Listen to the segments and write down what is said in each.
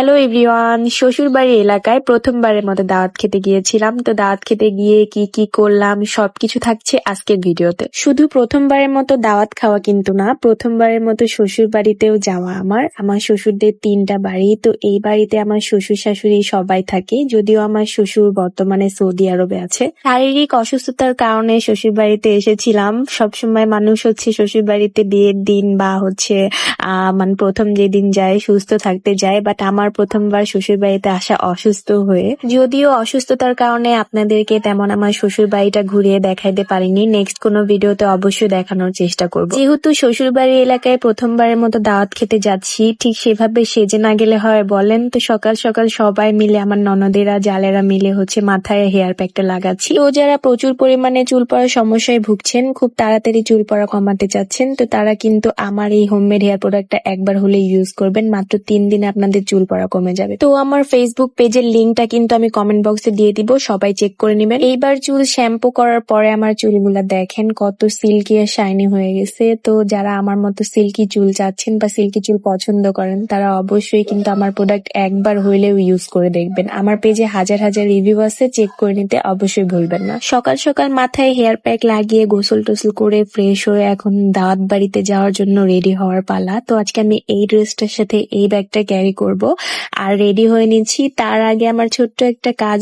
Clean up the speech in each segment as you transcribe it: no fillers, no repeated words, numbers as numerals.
Hello everyone, শ্বশুরবাড়ি এলাকায় প্রথমবারের মতো দাওয়াত খেতে গিয়েছিলাম। তো দাওয়াত খেতে গিয়ে কি কি করলাম সবকিছু থাকছে আজকের ভিডিওতে। শুধু প্রথমবারের মতো দাওয়াত খাওয়া কিন্তু না, প্রথমবারের মতো শ্বশুর বাড়িতেও যাওয়া। আমার শ্বশুরদের 3টা বাড়ি, তো এই বাড়িতে আমার শ্বশুর শাশুড়ি সবাই থাকে, যদিও আমার শ্বশুর বর্তমানে সৌদি আরবে আছে। শারীরিক অসুস্থতার কারণে শ্বশুর বাড়িতে এসেছিলাম। সবসময় মানুষ শ্বশুর বাড়িতে বিয়ের দিন বা মানে প্রথম যেদিন যায় সুস্থ থাকতে যায়, বাট আমার প্রথমবার শ্বশুর বাড়িতে আসা অসুস্থ হয়ে। যদিও অসুস্থতার কারণে আপনাদেরকে তেমন আমার শ্বশুর বাড়িটা ঘুরিয়ে দেখাইতে পারিনি, নেক্সট কোনো ভিডিওতে অবশ্যই দেখানোর চেষ্টা করব। যেহেতু শ্বশুর বাড়ি এলাকায় প্রথমবারের মতো দাওয়াত খেতে যাচ্ছি, ঠিক সেভাবে সেজে না গেলে হয় বলেন? তো সকাল সকাল সবাই মিলে, আমার ননদেরা জালেরা মিলে মাথায় হেয়ার প্যাকটা লাগাচ্ছি। তো যারা প্রচুর পরিমাণে চুল পড়ার সমস্যায় ভুগছেন, খুব তাড়াতাড়ি চুল পড়া কমাতে চাচ্ছেন, তো তারা কিন্তু আমার এই হোমমেড হেয়ার প্রোডাক্টটা একবার হলে ইউজ করবেন, মাত্র 3 দিনে আপনাদের চুল পড়া কমে যাবে। তো আমার ফেসবুক পেজের লিঙ্কটা কিন্তু আমি কমেন্ট বক্সে দিয়ে দিব, সবাই চেক করে নেবেন। এইবার চুল শ্যাম্পু করার পরে আমার চুলগুলা দেখেন কত সিল্কি আর শাইনি হয়ে গেছে। তো যারা আমার মতো সিল্কি চুল চাচ্ছেন বা সিল্কি চুল পছন্দ করেন, তারা অবশ্যই কিন্তু আমার প্রোডাক্ট একবার হইলেও ইউজ করে দেখবেন। আমার পেজে হাজার হাজার রিভিউ আছে, চেক করে নিতে অবশ্যই ভুলবেন না। সকাল সকাল মাথায় হেয়ার প্যাক লাগিয়ে গোসল টোসল করে ফ্রেশ হয়ে এখন দাওয়াত বাড়িতে যাওয়ার জন্য রেডি হওয়ার পালা। তো আজকে আমি এই ড্রেসটার সাথে এই ব্যাগটা ক্যারি করব আর রেডি হয়ে নিচ্ছি। তার আগে আমার ছোট্ট একটা কাজ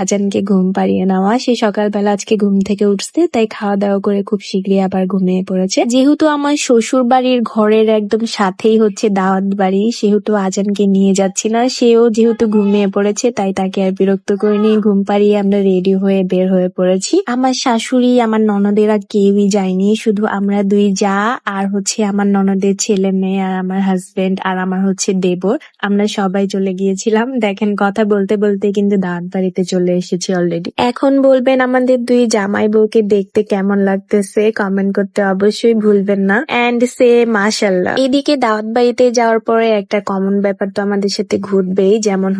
আজানকে ঘুম পাড়িয়ে নেওয়া। সে সকালবেলা আজকে ঘুম থেকে উঠছে, তাই খাওয়া দাওয়া করে খুব শীঘ্রই আবার ঘুমিয়ে পড়েছে। যেহেতু আমার শ্বশুর বাড়ির ঘরের একদম সাথেই দাওয়াত বাড়ি, সেহেতু আজানকে নিয়ে যাচ্ছি না। সেও যেহেতু ঘুমিয়ে পড়েছে, তাই তাকে আর বিরক্ত করিনি, ঘুম পাড়িয়ে আমরা রেডি হয়ে বের হয়ে পড়েছি। আমার শাশুড়ি, আমার ননদেরা কেউই যায়নি, শুধু আমরা 2 যা আর আমার ননদের ছেলে মেয়ে আর আমার হাজবেন্ড আর আমার দেবর, আমরা সবাই চলে গিয়েছিলাম। দেখেন কথা বলতে বলতে কিন্তু দাওয়াত বাড়িতে চলে এসেছি অলরেডি। এখন বলবেন আমাদের 2 জামাই বউকে দেখতে কেমন লাগতেছে, কমেন্ট করতে অবশ্যই ভুলবেন না, এন্ড সে মাশাআল্লাহ। এদিকে দাওয়াত বাড়িতে যাওয়ার পরে একটা কমন ব্যাপার তো আমাদের সাথে ঘটবেই, যেমন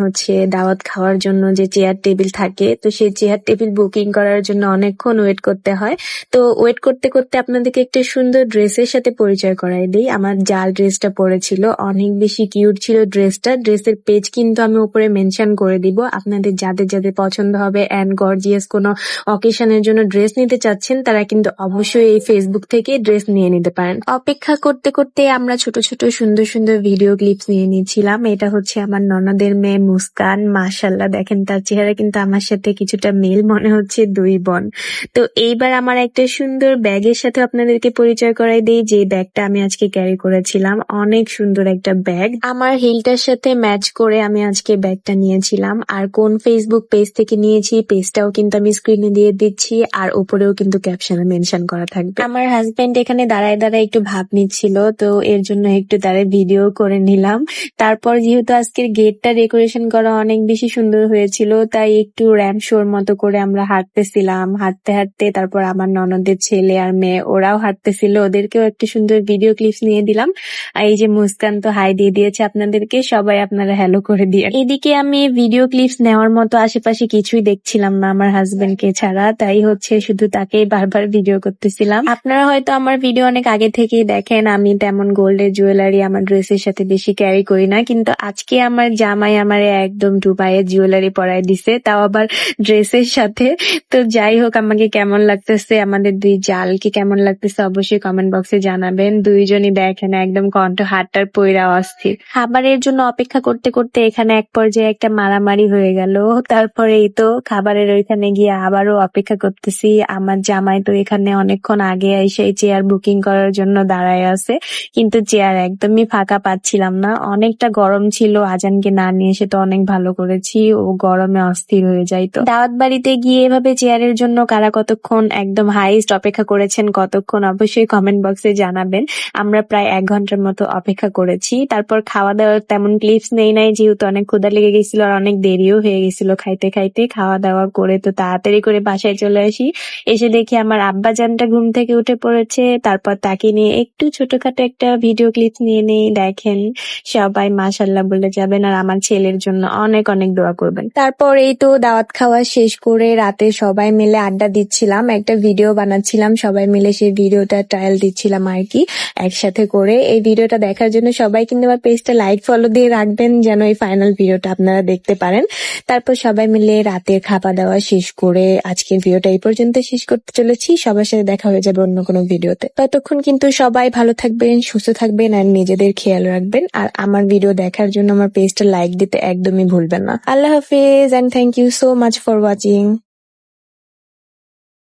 দাওয়াত খাওয়ার জন্য যে চেয়ার টেবিল থাকে, তো সেই চেয়ার টেবিল বুকিং করার জন্য অনেকক্ষণ ওয়েট করতে হয়। তো ওয়েট করতে করতে আপনাদেরকে একটা সুন্দর ড্রেসের সাথে পরিচয় করাই দিই। আমার জাল ড্রেসটা পরেছিল, অনেক বেশি কিউট ছিল ড্রেসটা। ড্রেসের পেজ কিন্তু আমি উপরে মেনশন করে দিব, আপনাদের যাদের যাদের পছন্দ হবে এন্ড গর্জিয়াস কোনো অকেশনের জন্য ড্রেস নিতে চাচ্ছেন, তারা কিন্তু অবশ্যই এই ফেসবুক থেকে ড্রেস নিয়ে নিতে পারেন। অপেক্ষা করতে করতে আমরা ছোট ছোট সুন্দর সুন্দর ভিডিও ক্লিপস নিয়ে নিয়েছিলাম। এটা আমার ননদের মেয়ে মুস্কান, মাশাআল্লাহ দেখেন তার চেহারা কিন্তু আমার সাথে কিছুটা মিল, মনে হচ্ছে 2 বোন। তো এইবার আমার একটা সুন্দর ব্যাগের সাথে আপনাদেরকে পরিচয় করাই দিই, যে ব্যাগটা আমি আজকে ক্যারি করেছিলাম। অনেক সুন্দর একটা ব্যাগ, আমার হিলটার সাথে ম্যাচ করে আমি আজকে ব্যাগটা নিয়েছিলাম। আর কোন ফেসবুক পেজ থেকে নিয়েছি পেজটাও কিন্তু আমি স্ক্রিনে দিয়ে দিচ্ছি, আর উপরেও কিন্তু ক্যাপশনে মেনশন করা থাকবে। আমার হাজবেন্ড এখানে দাঁড়ায় দাঁড়ায় একটু ভাব নিচ্ছিল, তো এর জন্য একটু দাঁড়ায় ভিডিও করে নিলাম। তারপর যেহেতু আজকের গেটটা ডেকোরেশন করা অনেক বেশি সুন্দর হয়েছিল, তাই একটু র্যাম্প শোর মতো করে আমরা হাঁটতেছিলাম। হাঁটতে হাঁটতে তারপর আমার ননদের ছেলে আর মেয়ে ওরাও হাঁটতেছিল, ওদেরকেও একটু সুন্দর ভিডিও ক্লিপস নিয়ে দিলাম। আর এই যে মুস্কান তো হাই দিয়ে দিয়েছে আপনাদেরকে, সবাই আপনারা হ্যালো করে দিয়ে। এদিকে আমি ভিডিও ক্লিপস নেওয়ার মতো আশেপাশে কিছুই দেখছিলাম না আমার হাজবেন্ডকে ছাড়া, তাই শুধু তাকেই বারবার ভিডিও করতেছিলাম। আপনারা হয়তো আমার ভিডিও অনেক আগে থেকেই দেখেন, আমি তেমন গোল্ডের জুয়েলারি আমার ড্রেসের সাথে বেশি ক্যারি করি না, কিন্তু আজকে আমার জামাই আমারে একদম দুবাইয়ের জুয়েলারি পরাই দিছে, তাও আবার ড্রেসের সাথে। তো যাই হোক, আমাকে কেমন লাগতেছে, আমাদের 2 জালকে কেমন লাগতেছে অবশ্যই কমেন্ট বক্সে জানাবেন। 2 জনই দেখেন একদম কণ্ঠ হাতটার পইরা অস্থির। খাবারের জন্য অপেক্ষা করতে করতে এখানে এক পর্যায়ে একটা মারামারি হয়ে গেল। তারপরে এই তো খাবারের ওইখানে গিয়ে আবারও অপেক্ষা করতেছি। আমার জামাই তো এখানে অনেকক্ষণ আগে এসে চেয়ার বুকিং করার জন্য দাঁড়ায় আছে, কিন্তু চেয়ার একদমই ফাঁকা পাচ্ছিলাম না, অনেকটা গরম ছিল। আজানকে না নিয়ে এসে তো অনেক ভালো করেছি, ও গরমে অস্থির হয়ে যাইতো। দাওয়াত বাড়িতে গিয়ে এভাবে চেয়ারের জন্য কারা কতক্ষণ একদম হাইস্ট অপেক্ষা করেছেন, কতক্ষণ অবশ্যই কমেন্ট বক্সে জানাবেন। আমরা প্রায় 1 ঘন্টার মতো অপেক্ষা করেছি। তারপর খাওয়া দাওয়ার তেমন ক্লিপস নেই নাই, যেহেতু অনেক ক্ষুধা লেগে গেছিল আর অনেক দেরিও হয়ে গেছিল খাইতে খাইতে। খাওয়া দাওয়া করে তো তাড়াতাড়ি করে বাসায় চলে আসি। এসে দেখি আমার আব্বাজানটা ঘুম থেকে উঠে পড়েছে, তারপর তাকে নিয়ে একটু ছোটখাটো একটা ভিডিও ক্লিপস নিয়ে নেই। দেখেন সবাই মাশাআল্লাহ বলে যাবেন, আর আমার ছেলের জন্য অনেক অনেক দোয়া করবেন। তারপর এই তো দাওয়াত খাওয়া শেষ করে রাতে সবাই মিলে আড্ডা দিচ্ছিলাম, একটা ভিডিও বানাচ্ছিলাম, সবাই মিলে সেই ভিডিওটা ট্রায়াল দিচ্ছিলাম আর কি একসাথে করে। এই ভিডিওটা দেখার জন্য সবাই কিন্তু আমার পেজটা লাইক ফলো দিয়ে রাখবেন। করবেন যেন এই ফাইনাল ভিডিওটা আপনারা দেখতে পারেন। তারপর সবাই মিলে রাতের খাওয়া দাওয়া শেষ করে আজকের ভিডিওটা এই পর্যন্ত শেষ করতে চলেছি। সবার সাথে দেখা হয়ে যাবে অন্য কোনো ভিডিওতে। ততক্ষণ কিন্তু সবাই ভালো থাকবেন, সুস্থ থাকবেন আর নিজেদের খেয়াল রাখবেন। আর আমার ভিডিও দেখার জন্য আমার পেজটা লাইক দিতে একদমই ভুলবেন না। আল্লাহ হাফেজ and thank you so much for watching.